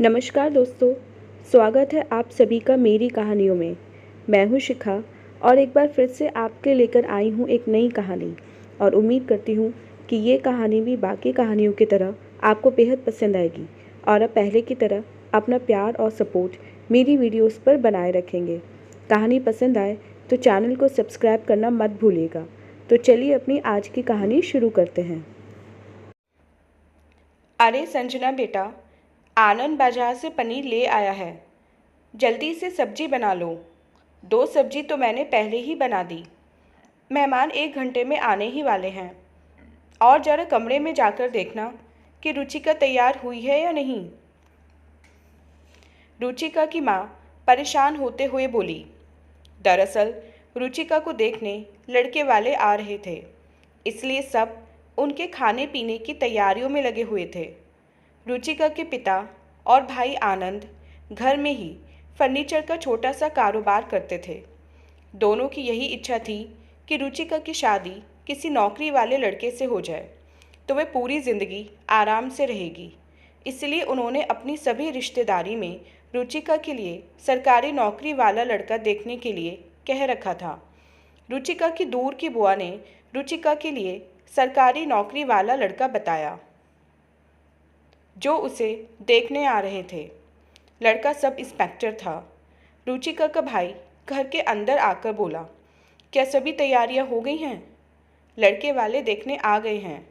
नमस्कार दोस्तों, स्वागत है आप सभी का मेरी कहानियों में। मैं हूँ शिखा और एक बार फिर से आपके लेकर आई हूँ एक नई कहानी और उम्मीद करती हूँ कि ये कहानी भी बाकी कहानियों की तरह आपको बेहद पसंद आएगी और अब पहले की तरह अपना प्यार और सपोर्ट मेरी वीडियोस पर बनाए रखेंगे। कहानी पसंद आए तो चैनल को सब्सक्राइब करना मत भूलिएगा। तो चलिए अपनी आज की कहानी शुरू करते हैं। अरे संजना बेटा, आनंद बाजार से पनीर ले आया है। जल्दी से सब्जी बना लो। 2 सब्जी तो मैंने पहले ही बना दी। मेहमान 1 घंटे में आने ही वाले हैं। और जरा कमरे में जाकर देखना कि रुचिका तैयार हुई है या नहीं। रुचिका की माँ परेशान होते हुए बोली। दरअसल रुचिका को देखने लड़के वाले आ रहे थे, इसलिए सब उनके खाने पीने की तैयारियों में लगे हुए थे। रुचिका के पिता और भाई आनंद घर में ही फर्नीचर का छोटा सा कारोबार करते थे। दोनों की यही इच्छा थी कि रुचिका की शादी किसी नौकरी वाले लड़के से हो जाए तो वह पूरी ज़िंदगी आराम से रहेगी। इसलिए उन्होंने अपनी सभी रिश्तेदारी में रुचिका के लिए सरकारी नौकरी वाला लड़का देखने के लिए कह रखा था। रुचिका की दूर की बुआ ने रुचिका के लिए सरकारी नौकरी वाला लड़का बताया जो उसे देखने आ रहे थे। लड़का सब इंस्पेक्टर था। रुचिका का भाई घर के अंदर आकर बोला, क्या सभी तैयारियां हो गई हैं? लड़के वाले देखने आ गए हैं।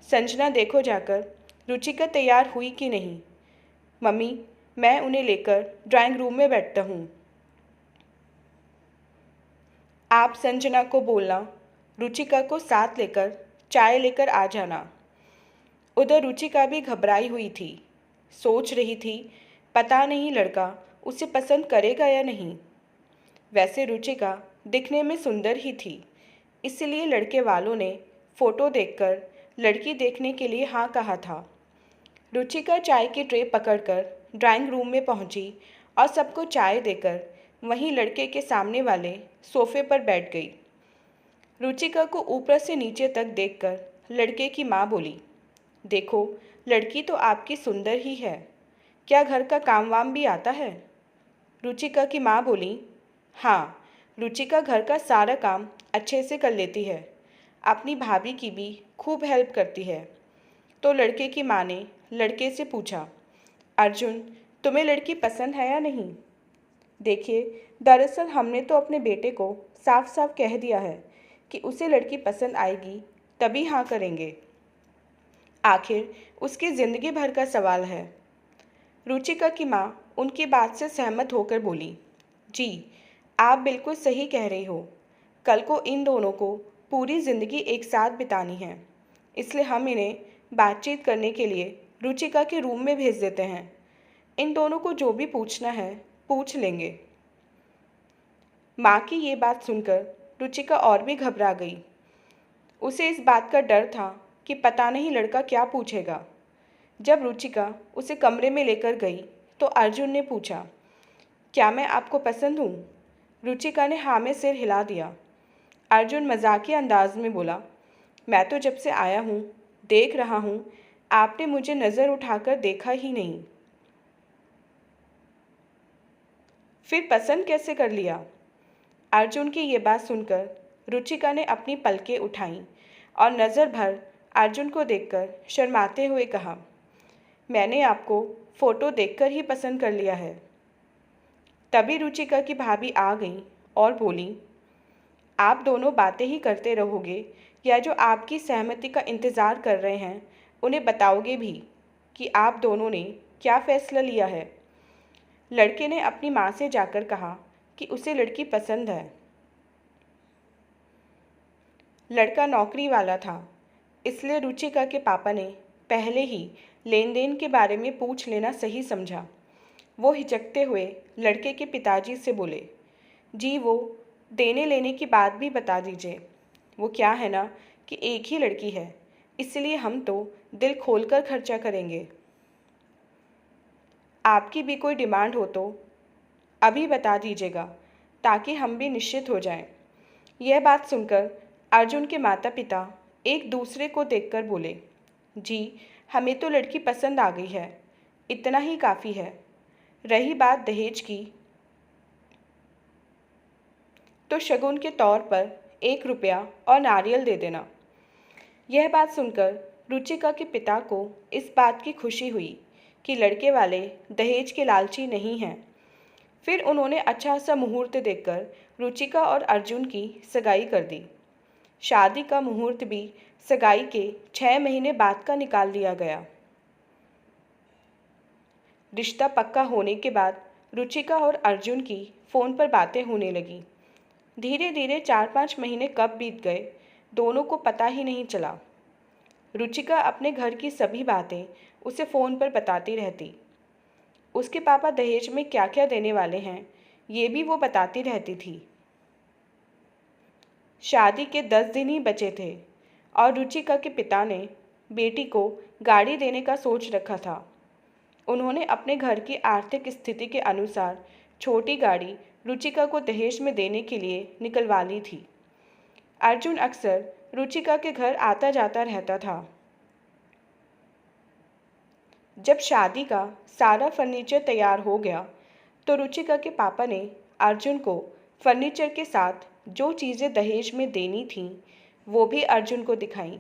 संजना देखो जाकर रुचिका तैयार हुई कि नहीं। मम्मी, मैं उन्हें लेकर ड्राइंग रूम में बैठता हूँ। आप संजना को बोलना रुचिका को साथ लेकर चाय लेकर आ जाना। उधर रुचिका भी घबराई हुई थी। सोच रही थी पता नहीं लड़का उसे पसंद करेगा या नहीं। वैसे रुचिका दिखने में सुंदर ही थी, इसलिए लड़के वालों ने फ़ोटो देखकर लड़की देखने के लिए हाँ कहा था। रुचिका चाय की ट्रे पकड़कर ड्राइंग रूम में पहुंची और सबको चाय देकर वहीं लड़के के सामने वाले सोफे पर बैठ गई। रुचिका को ऊपर से नीचे तक देखकर लड़के की माँ बोली, देखो लड़की तो आपकी सुंदर ही है, क्या घर का काम वाम भी आता है? रुचिका की माँ बोली, हाँ, रुचिका घर का सारा काम अच्छे से कर लेती है, अपनी भाभी की भी खूब हेल्प करती है। तो लड़के की माँ ने लड़के से पूछा, अर्जुन, तुम्हें लड़की पसंद है या नहीं? देखिए, दरअसल हमने तो अपने बेटे को साफ साफ कह दिया है कि उसे लड़की पसंद आएगी तभी हाँ करेंगे। आखिर उसकी ज़िंदगी भर का सवाल है। रुचिका की माँ उनकी बात से सहमत होकर बोली, जी, आप बिल्कुल सही कह रही हो। कल को इन दोनों को पूरी ज़िंदगी एक साथ बितानी है, इसलिए हम इन्हें बातचीत करने के लिए रुचिका के रूम में भेज देते हैं। इन दोनों को जो भी पूछना है पूछ लेंगे। माँ की ये बात सुनकर रुचिका और भी घबरा गई। उसे इस बात का डर था कि पता नहीं लड़का क्या पूछेगा। जब रुचिका उसे कमरे में लेकर गई तो अर्जुन ने पूछा, क्या मैं आपको पसंद हूँ? रुचिका ने हाँ में सिर हिला दिया। अर्जुन मजाकिया अंदाज में बोला, मैं तो जब से आया हूँ देख रहा हूँ आपने मुझे नज़र उठाकर देखा ही नहीं, फिर पसंद कैसे कर लिया? अर्जुन की ये बात सुनकर रुचिका ने अपनी पलकें उठाईं और नज़र भर अर्जुन को देखकर शर्माते हुए कहा, मैंने आपको फ़ोटो देखकर ही पसंद कर लिया है। तभी रुचिका की भाभी आ गई और बोली, आप दोनों बातें ही करते रहोगे या जो आपकी सहमति का इंतज़ार कर रहे हैं उन्हें बताओगे भी कि आप दोनों ने क्या फ़ैसला लिया है? लड़के ने अपनी माँ से जाकर कहा कि उसे लड़की पसंद है। लड़का नौकरी वाला था, इसलिए रुचिका के पापा ने पहले ही लेन देन के बारे में पूछ लेना सही समझा। वो हिचकते हुए लड़के के पिताजी से बोले, जी वो देने लेने की बात भी बता दीजिए। वो क्या है ना कि एक ही लड़की है, इसलिए हम तो दिल खोलकर खर्चा करेंगे। आपकी भी कोई डिमांड हो तो अभी बता दीजिएगा ताकि हम भी निश्चित हो जाएं। यह बात सुनकर अर्जुन के माता पिता एक दूसरे को देखकर बोले, जी हमें तो लड़की पसंद आ गई है, इतना ही काफ़ी है। रही बात दहेज की, तो शगुन के तौर पर 1 रुपया और नारियल दे देना। यह बात सुनकर रुचिका के पिता को इस बात की खुशी हुई कि लड़के वाले दहेज के लालची नहीं हैं। फिर उन्होंने अच्छा सा मुहूर्त देखकर रुचिका और अर्जुन की सगाई कर दी। शादी का मुहूर्त भी सगाई के 6 महीने बाद का निकाल लिया गया। रिश्ता पक्का होने के बाद रुचिका और अर्जुन की फ़ोन पर बातें होने लगी। धीरे धीरे 4-5 महीने कब बीत गए दोनों को पता ही नहीं चला। रुचिका अपने घर की सभी बातें उसे फ़ोन पर बताती रहती। उसके पापा दहेज में क्या क्या देने वाले हैं ये भी वो बताती रहती थी। शादी के 10 दिन ही बचे थे और रुचिका के पिता ने बेटी को गाड़ी देने का सोच रखा था। उन्होंने अपने घर की आर्थिक स्थिति के अनुसार छोटी गाड़ी रुचिका को दहेज में देने के लिए निकलवा ली थी। अर्जुन अक्सर रुचिका के घर आता जाता रहता था। जब शादी का सारा फर्नीचर तैयार हो गया तो रुचिका के पापा ने अर्जुन को फर्नीचर के साथ जो चीज़ें दहेज में देनी थीं वो भी अर्जुन को दिखाईं,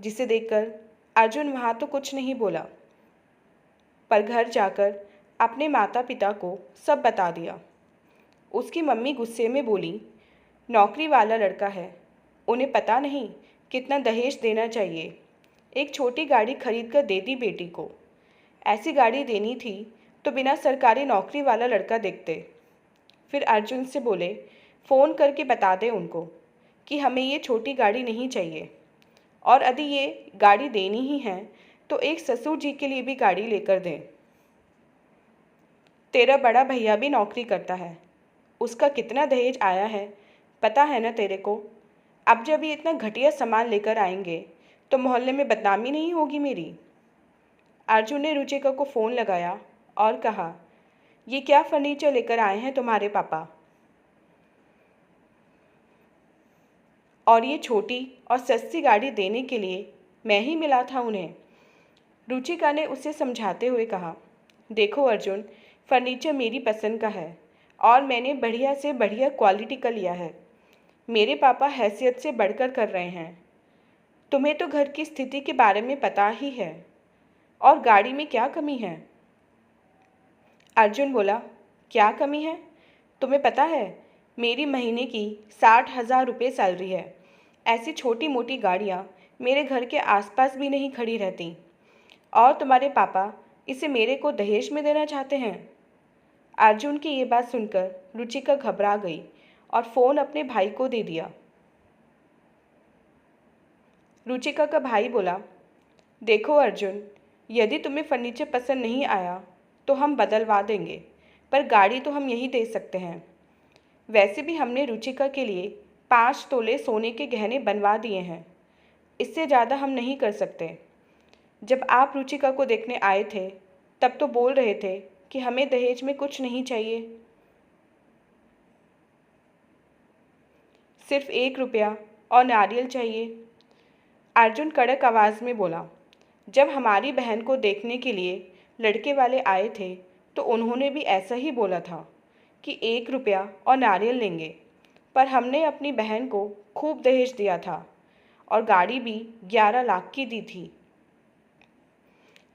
जिसे देखकर अर्जुन वहाँ तो कुछ नहीं बोला, पर घर जाकर अपने माता पिता को सब बता दिया। उसकी मम्मी गुस्से में बोली, नौकरी वाला लड़का है, उन्हें पता नहीं कितना दहेज देना चाहिए। एक छोटी गाड़ी खरीद कर दे दी बेटी को। ऐसी गाड़ी देनी थी तो बिना सरकारी नौकरी वाला लड़का देखते। फिर अर्जुन से बोले, फ़ोन करके बता दे उनको कि हमें ये छोटी गाड़ी नहीं चाहिए, और यदि ये गाड़ी देनी ही है तो एक ससुर जी के लिए भी गाड़ी लेकर दें। तेरा बड़ा भैया भी नौकरी करता है, उसका कितना दहेज आया है पता है ना तेरे को। अब जब ये इतना घटिया सामान लेकर आएंगे तो मोहल्ले में बदनामी नहीं होगी मेरी। अर्जुन ने रुचिका को फ़ोन लगाया और कहा, ये क्या फर्नीचर लेकर आए हैं तुम्हारे पापा, और ये छोटी और सस्ती गाड़ी देने के लिए मैं ही मिला था उन्हें। रुचिका ने उसे समझाते हुए कहा, देखो अर्जुन, फर्नीचर मेरी पसंद का है और मैंने बढ़िया से बढ़िया क्वालिटी का लिया है। मेरे पापा हैसियत से बढ़कर कर रहे हैं। तुम्हें तो घर की स्थिति के बारे में पता ही है, और गाड़ी में क्या कमी है। अर्जुन बोला, क्या कमी है? तुम्हें पता है मेरी महीने की 60,000 रुपये सैलरी है। ऐसी छोटी मोटी गाड़ियाँ मेरे घर के आसपास भी नहीं खड़ी रहती, और तुम्हारे पापा इसे मेरे को दहेज में देना चाहते हैं। अर्जुन की ये बात सुनकर रुचिका घबरा गई और फ़ोन अपने भाई को दे दिया। रुचिका का भाई बोला, देखो अर्जुन, यदि तुम्हें फर्नीचर पसंद नहीं आया तो हम बदलवा देंगे, पर गाड़ी तो हम यही दे सकते हैं। वैसे भी हमने रुचिका के लिए 5 तोले सोने के गहने बनवा दिए हैं, इससे ज़्यादा हम नहीं कर सकते। जब आप रुचिका को देखने आए थे तब तो बोल रहे थे कि हमें दहेज में कुछ नहीं चाहिए, सिर्फ 1 रुपया और नारियल चाहिए। अर्जुन कड़क आवाज़ में बोला, जब हमारी बहन को देखने के लिए लड़के वाले आए थे तो उन्होंने भी ऐसा ही बोला था कि 1 रुपया और नारियल लेंगे, पर हमने अपनी बहन को खूब दहेज दिया था और गाड़ी भी 11 लाख की दी थी।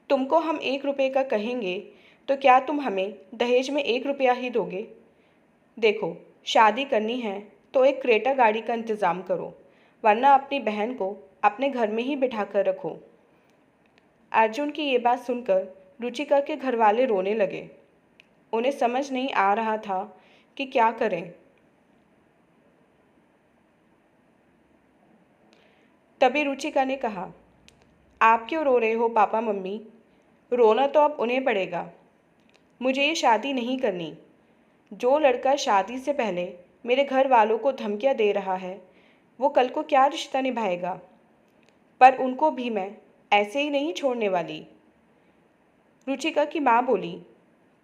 तुमको हम 1 रुपये का कहेंगे तो क्या तुम हमें दहेज में 1 रुपया ही दोगे? देखो, शादी करनी है तो एक क्रेटा गाड़ी का इंतज़ाम करो, वरना अपनी बहन को अपने घर में ही बिठा कर रखो। अर्जुन की ये बात सुनकर रुचिका के घर वाले रोने लगे। उन्हें समझ नहीं आ रहा था कि क्या करें। तभी रुचिका ने कहा, आप क्यों रो रहे हो पापा मम्मी? रोना तो अब उन्हें पड़ेगा। मुझे ये शादी नहीं करनी। जो लड़का शादी से पहले मेरे घर वालों को धमकियाँ दे रहा है वो कल को क्या रिश्ता निभाएगा, पर उनको भी मैं ऐसे ही नहीं छोड़ने वाली। रुचिका की माँ बोली,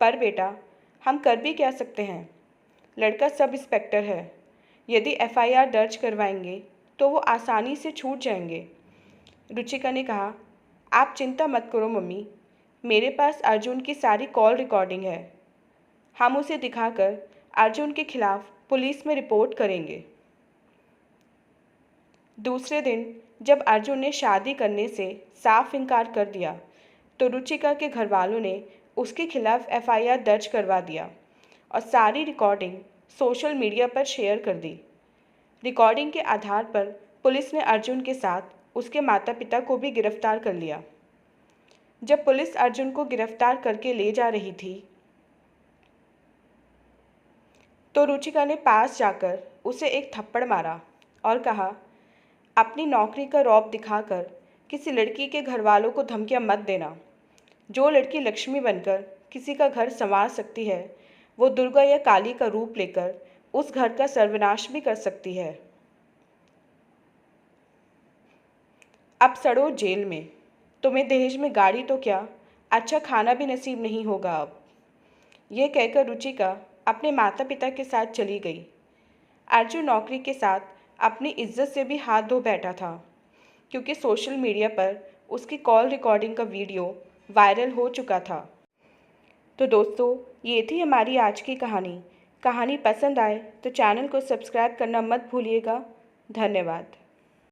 पर बेटा हम कर भी क्या सकते हैं? लड़का सब इंस्पेक्टर है, यदि एफआईआर दर्ज करवाएंगे तो वो आसानी से छूट जाएंगे। रुचिका ने कहा, आप चिंता मत करो मम्मी, मेरे पास अर्जुन की सारी कॉल रिकॉर्डिंग है। हम उसे दिखाकर अर्जुन के खिलाफ पुलिस में रिपोर्ट करेंगे। दूसरे दिन जब अर्जुन ने शादी करने से साफ इनकार कर दिया तो रुचिका के घर वालों ने उसके खिलाफ एफआईआर दर्ज करवा दिया और सारी रिकॉर्डिंग सोशल मीडिया पर शेयर कर दी। रिकॉर्डिंग के आधार पर पुलिस ने अर्जुन के साथ उसके माता पिता को भी गिरफ्तार कर लिया। जब पुलिस अर्जुन को गिरफ्तार करके ले जा रही थी तो रुचिका ने पास जाकर उसे एक थप्पड़ मारा और कहा, अपनी नौकरी का रौब दिखाकर किसी लड़की के घर वालों को धमकियां मत देना। जो लड़की लक्ष्मी बनकर किसी का घर संवार सकती है वो दुर्गा या काली का रूप लेकर उस घर का सर्वनाश भी कर सकती है। अब सड़ो जेल में। तुम्हें दहेज में गाड़ी तो क्या, अच्छा खाना भी नसीब नहीं होगा अब। यह कहकर रुचिका अपने माता पिता के साथ चली गई। अर्जुन नौकरी के साथ अपनी इज्जत से भी हाथ धो बैठा था क्योंकि सोशल मीडिया पर उसकी कॉल रिकॉर्डिंग का वीडियो वायरल हो चुका था। तो दोस्तों, ये थी हमारी आज की कहानी। कहानी पसंद आए तो चैनल को सब्सक्राइब करना मत भूलिएगा। धन्यवाद।